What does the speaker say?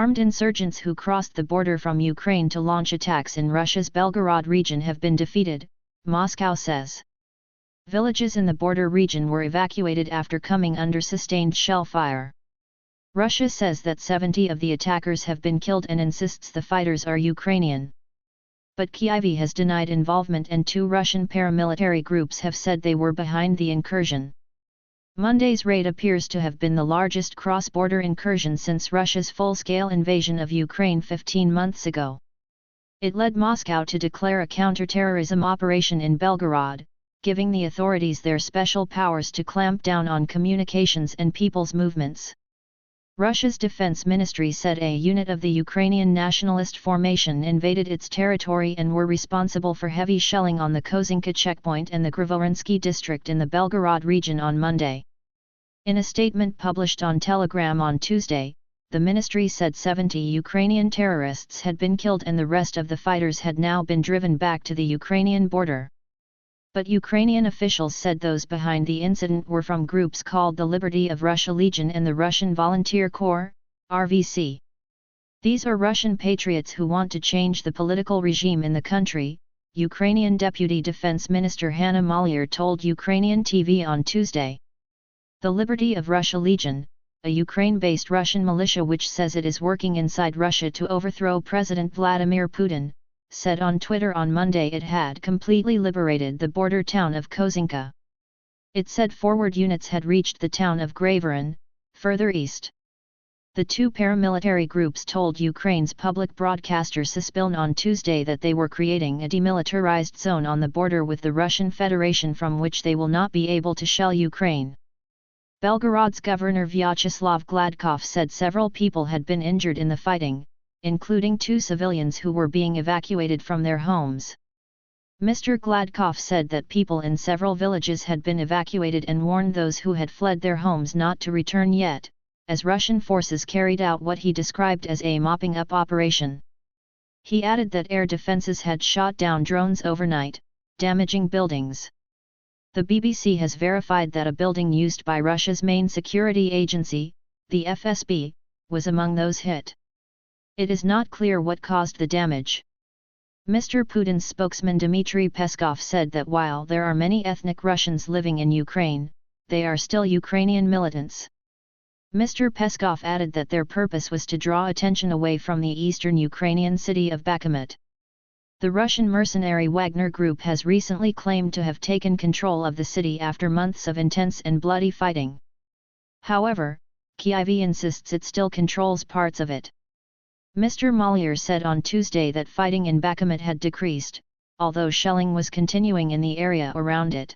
armed insurgents who crossed the border from Ukraine to launch attacks in Russia's Belgorod region have been defeated, Moscow says. Villages in the border region were evacuated after coming under sustained shell fire. Russia says that 70 of the attackers have been killed and insists the fighters are Ukrainian. But Kyiv has denied involvement, and 2 Russian paramilitary groups have said they were behind the incursion. Monday's raid appears to have been the largest cross-border incursion since Russia's full-scale invasion of Ukraine 15 months ago. It led Moscow to declare a counter-terrorism operation in Belgorod, giving the authorities their special powers to clamp down on communications and people's movements. Russia's defense ministry said a unit of the Ukrainian nationalist formation invaded its territory and were responsible for heavy shelling on the Kozinka checkpoint and the Grivorinsky district in the Belgorod region on Monday. In a statement published on Telegram on Tuesday, the ministry said 70 Ukrainian terrorists had been killed and the rest of the fighters had now been driven back to the Ukrainian border. But Ukrainian officials said those behind the incident were from groups called the Liberty of Russia Legion and the Russian Volunteer Corps, RVC. These are Russian patriots who want to change the political regime in the country, Ukrainian Deputy Defense Minister Hanna Maliar told Ukrainian TV on Tuesday. The Liberty of Russia Legion, a Ukraine-based Russian militia which says it is working inside Russia to overthrow President Vladimir Putin, said on Twitter on Monday it had completely liberated the border town of Kozinka. It said forward units had reached the town of Gravorin, further east. The 2 paramilitary groups told Ukraine's public broadcaster Suspiln on Tuesday that they were creating a demilitarized zone on the border with the Russian Federation from which they will not be able to shell Ukraine. Belgorod's governor Vyacheslav Gladkov said several people had been injured in the fighting, including 2 civilians who were being evacuated from their homes. Mr. Gladkov said that people in several villages had been evacuated and warned those who had fled their homes not to return yet, as Russian forces carried out what he described as a mopping-up operation. He added that air defenses had shot down drones overnight, damaging buildings. The BBC has verified that a building used by Russia's main security agency, the FSB, was among those hit. It is not clear what caused the damage. Mr. Putin's spokesman Dmitry Peskov said that while there are many ethnic Russians living in Ukraine, they are still Ukrainian militants. Mr. Peskov added that their purpose was to draw attention away from the eastern Ukrainian city of Bakhmut. The Russian mercenary Wagner Group has recently claimed to have taken control of the city after months of intense and bloody fighting. However, Kyiv insists it still controls parts of it. Mr. Maliar said on Tuesday that fighting in Bakhmut had decreased, although shelling was continuing in the area around it.